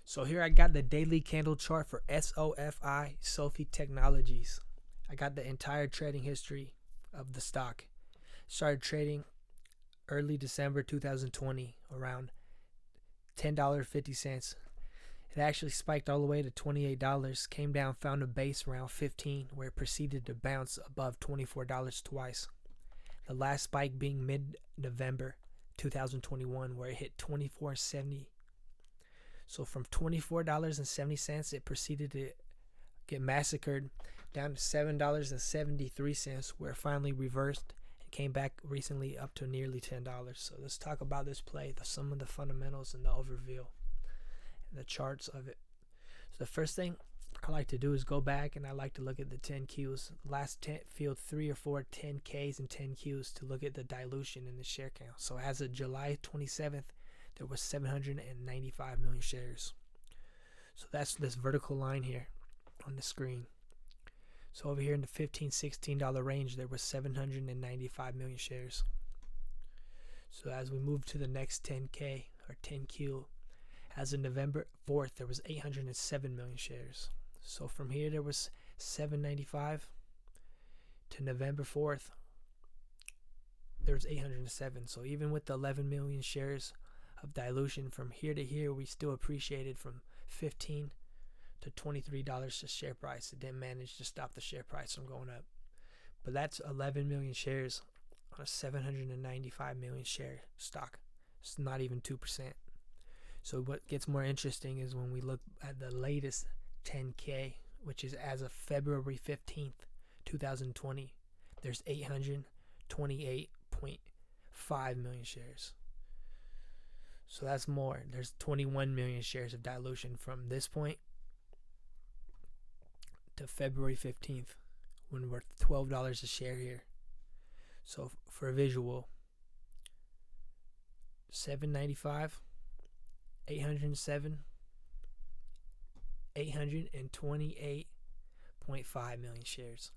So here I got the daily candle chart for SOFI Technologies. I got the entire trading history of the stock. Started trading early December 2020 around $10.50. It actually spiked all the way to $28, came down, found a base around $15 where it proceeded to bounce above $24 twice. The last spike being mid-November 2021 where it hit $24.70. So from $24.70 it proceeded to get massacred down to $7.73 where it finally reversed and came back recently up to nearly $10. So let's talk about this play, some of the fundamentals and the overview and the charts of it. So the first thing I like to do is go back and I like to look at the 10Qs. Last field 3 or 4 10Ks and 10Qs to look at the dilution in the share count. So as of July 27th, there was 795 million shares. So that's this vertical line here on the screen. So over here in the $15-16 range, there was 795 million shares. So as we move to the next 10K or 10Q, as of November 4th, there was 807 million shares. So from here, there was 795 to November 4th, there was 807. So even with the 11 million shares of dilution from here to here, we still appreciated from $15 to $23 a share price. It didn't manage to stop the share price from going up. But that's 11 million shares on a 795 million share stock. It's not even 2%. So what gets more interesting is when we look at the latest 10K, which is as of February 15th, 2020, there's 828.5 million shares. So that's more. There's 21 million shares of dilution from this point to February 15th when we're $12 a share here. So for a visual, 795, 807, 828.5 million shares.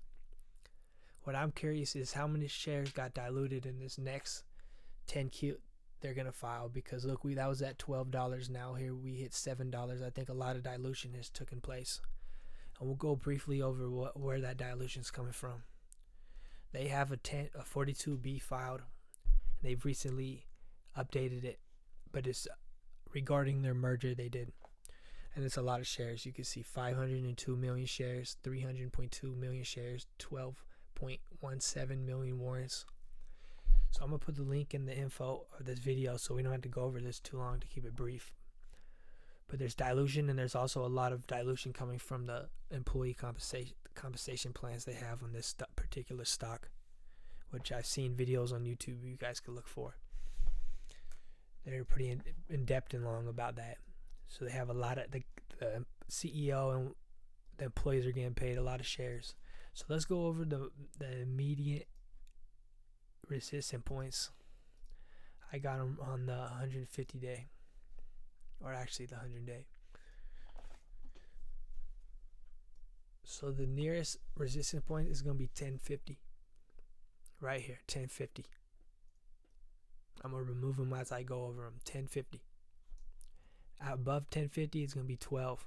What I'm curious is how many shares got diluted in this next 10Q they're going to file, because look, that was at $12. Now here we hit $7. I think a lot of dilution has taken place. And we'll go briefly over where that dilution is coming from. They have a 42B filed. They've recently updated it, but it's regarding their merger they did. And it's a lot of shares. You can see 502 million shares, 300.2 million shares, 12.17 million warrants. So I'm going to put the link in the info of this video so we don't have to go over this too long to keep it brief. But there's dilution, and there's also a lot of dilution coming from the employee compensation plans they have on this particular stock, which I've seen videos on YouTube you guys could look for. They're pretty in-depth and long about that. So they have a lot of, the CEO and the employees are getting paid a lot of shares. So let's go over the immediate resistance points. I got them on the 150 day, or actually the 100 day. So the nearest resistance point is going to be 1050. Right here, 1050. I'm going to remove them as I go over them. 1050. Above 1050 is going to be 12.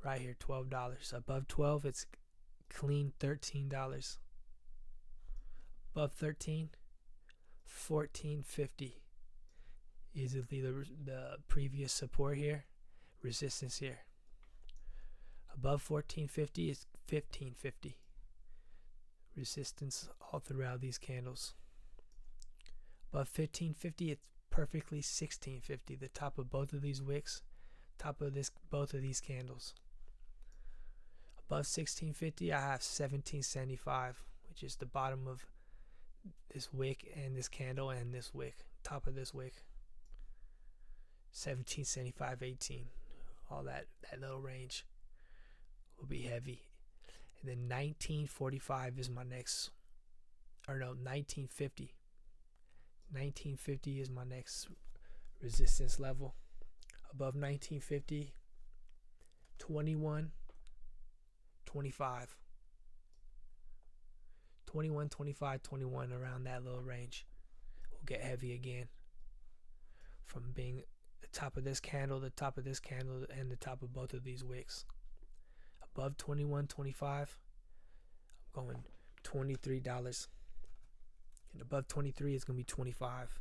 Right here, $12. Above 12, it's clean $13. Above 13, $14.50. Easily the previous support here, resistance here. Above $14.50 is $15.50. Resistance all throughout these candles. Above $15.50, it's perfectly $16.50. The top of both of these wicks, top of both of these candles. Above $16.50, I have $17.75, which is the bottom of this wick and this candle and this wick, top of this wick. 17.75.18, all that little range will be heavy. And then 19.45 is my next, or no, 19.50. 19.50 is my next resistance level. Above 19.50, 21.25. 21, 25, 21, around that little range will get heavy again from being a top of this candle, the top of this candle, and the top of both of these wicks. Above 21.25, I'm going $23. And above 23 is going to be 25.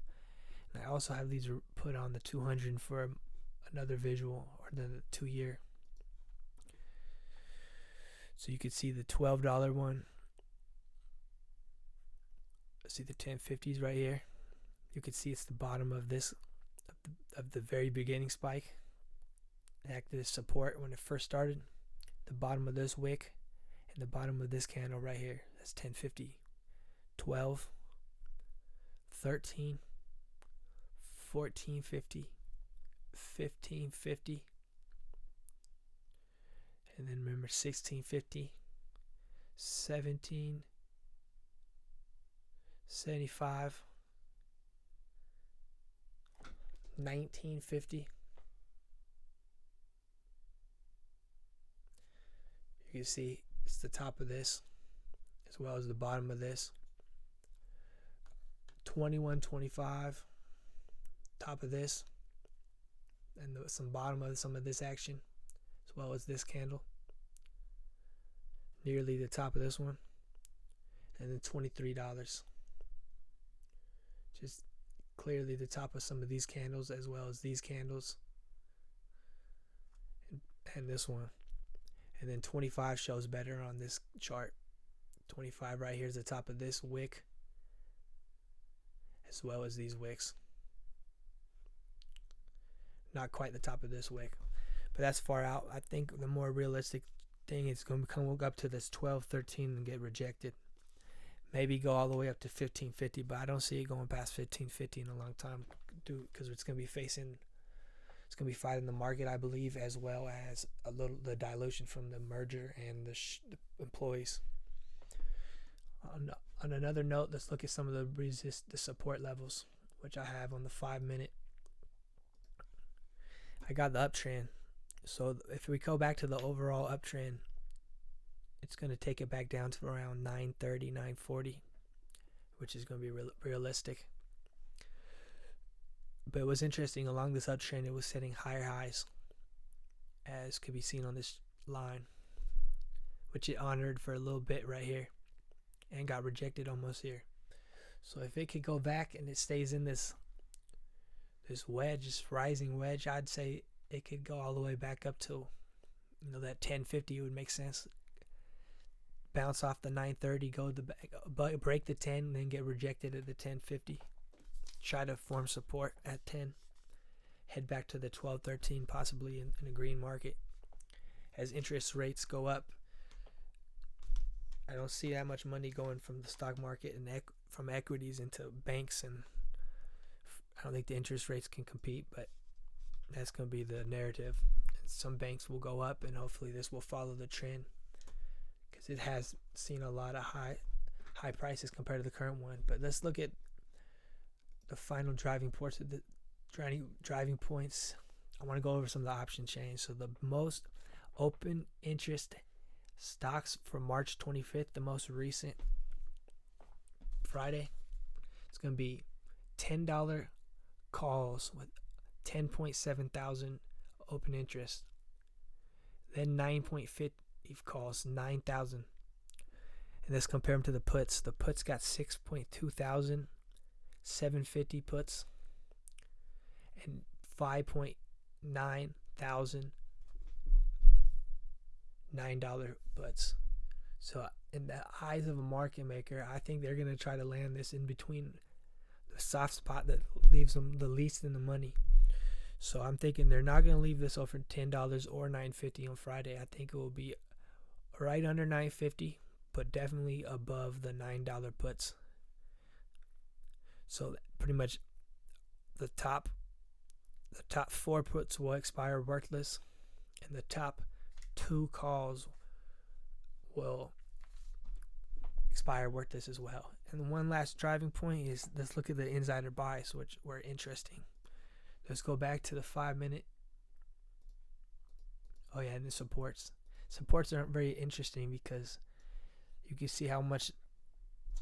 And I also have these put on the 200 for another visual, or the 2-year. So you can see the $12 one. See the 1050s right here. You can see it's the bottom of this, of the very beginning spike. It acted as support when it first started. The bottom of this wick and the bottom of this candle right here. That's 1050, 12, 13, 1450, 1550, and then remember 1650, 1775, 1950. You can see it's the top of this as well as the bottom of this. 21.25, top of this, and some bottom of some of this action, as well as this candle, nearly the top of this one, and then $23. Just clearly the top of some of these candles, as well as these candles, and this one. And then 25 shows better on this chart. 25 right here is the top of this wick, as well as these wicks. Not quite the top of this wick, but that's far out. I think the more realistic thing is going to come up to this 12, 13 and get rejected. Maybe go all the way up to 1550, but I don't see it going past 1550 in a long time, because it's going to be fighting the market, I believe, as well as the dilution from the merger and the employees. On another note, let's look at some of the support levels, which I have on the 5-minute. I got the uptrend. So if we go back to the overall uptrend, it's going to take it back down to around 930, 940, which is going to be realistic. But it was interesting, along this uptrend, it was setting higher highs, as could be seen on this line, which it honored for a little bit right here and got rejected almost here. So if it could go back and it stays in this wedge, this rising wedge, I'd say it could go all the way back up to, that 1050 would make sense. Bounce off the 930, go to the back, break the 10, and then get rejected at the 1050. Try to form support at 10. Head back to the 12, 13, possibly in a green market. As interest rates go up, I don't see that much money going from the stock market and from equities into banks, and I don't think the interest rates can compete, but that's going to be the narrative. Some banks will go up, and hopefully this will follow the trend, because it has seen a lot of high prices compared to the current one. But let's look at the final driving points. I want to go over some of the option chains. So the most open interest stocks for March 25th, the most recent Friday, it's going to be $10 calls with 10.7 thousand open interest. Then 9.50 calls, 9,000. And let's compare them to the puts. The puts got 6.2 thousand, 750 puts, and 5.9 thousand $9 puts. So in the eyes of a market maker, I think they're going to try to land this in between the soft spot that leaves them the least in the money. So I'm thinking they're not going to leave this over $10 or $9.50 on Friday. I think it will be right under $9.50, but definitely above the $9 puts. So pretty much the top 4 puts will expire worthless, and the top 2 calls will expire worthless as well. And one last driving point is, let's look at the insider buys, which were interesting. Let's go back to the 5-minute. Oh yeah, and the supports. Supports aren't very interesting because you can see how much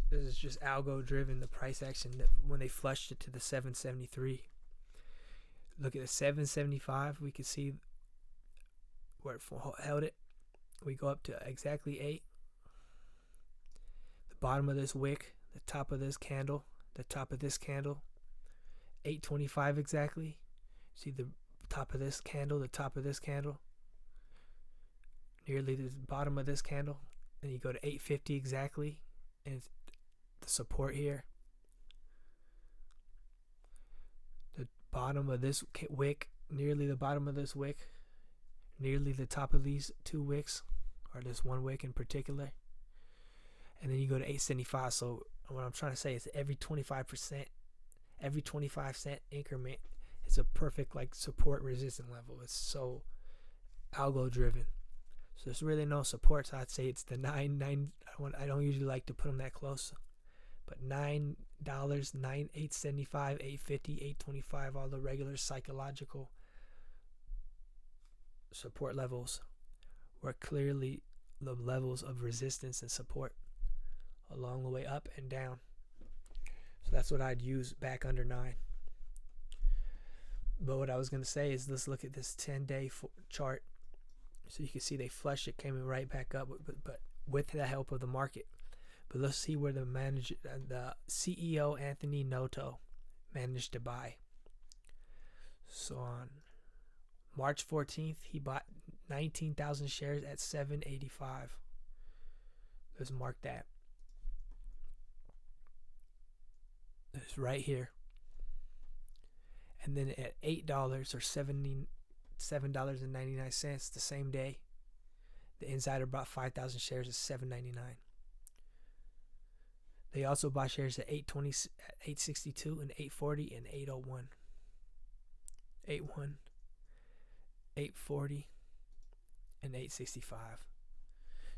this is just algo driven, the price action, that when they flushed it to the 773. Look at the 775. We can see where it held it. We go up to exactly 8. The bottom of this wick, the top of this candle, the top of this candle, 825 exactly. See the top of this candle, the top of this candle, nearly the bottom of this candle. Then you go to 850 exactly, and it's the support here. The bottom of this wick, nearly the bottom of this wick, nearly the top of these 2 wicks, or this one wick in particular. And then you go to 875. So what I'm trying to say is every 25%, every 25-cent increment is a perfect like support resistance level. It's so algo driven. So there's really no support. So I'd say it's the 9. I don't usually like to put them that close, but $9, 875, 850, 825, all the regular psychological support levels were clearly the levels of resistance and support along the way up and down. So that's what I'd use back under 9. But what I was going to say is, let's look at this 10-day chart. So you can see they flushed it, came right back up, but with the help of the market. But let's see where the CEO Anthony Noto managed to buy. So on March 14th, he bought 19,000 shares at $7.85. Let's mark that. It's right here. And then at $8 or $77.99 the same day, the insider bought 5,000 shares at $7.99. They also bought shares at $8.20, at $8.62, and $8.40, and $8.01. $8.01, $8.40, and $8.65.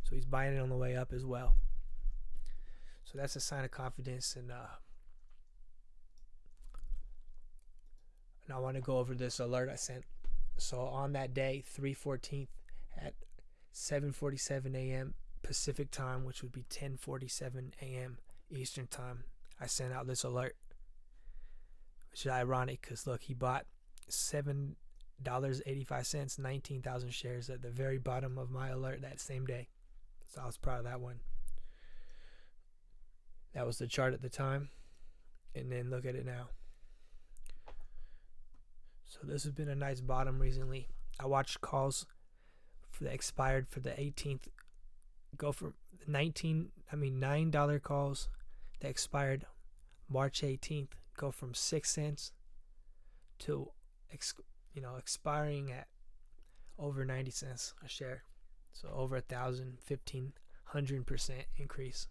So he's buying it on the way up as well. So that's a sign of confidence. And I want to go over this alert I sent. So on that day, 3/14th, at 7:47 a.m. Pacific time, which would be 10:47 a.m. Eastern time, I sent out this alert, which is ironic because look, he bought $7.85, 19,000 shares at the very bottom of my alert that same day. So I was proud of that one. That was the chart at the time, and then look at it now. So this has been a nice bottom recently. I watched calls for the expired for the 18th go from $9 calls that expired March 18th go from 6 cents to expiring at over 90 cents a share. So over 1,100% increase.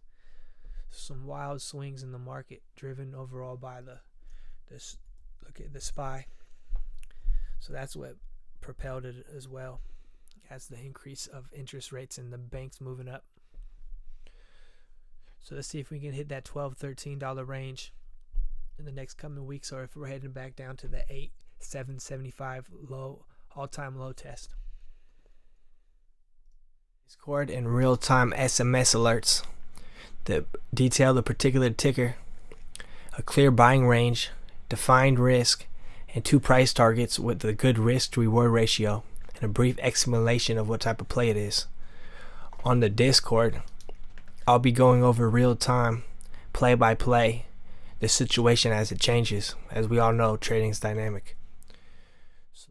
Some wild swings in the market, driven overall by the SPY. So that's what propelled it as well, as the increase of interest rates and the banks moving up. So let's see if we can hit that $12, $13 range in the next coming weeks, or if we're heading back down to the $8,775 low, all-time low test. Discord and real-time SMS alerts that detail the particular ticker, a clear buying range, defined risk, and 2 price targets with a good risk to reward ratio, and a brief explanation of what type of play it is. On the Discord, I'll be going over real time, play by play, the situation as it changes. As we all know, trading is dynamic.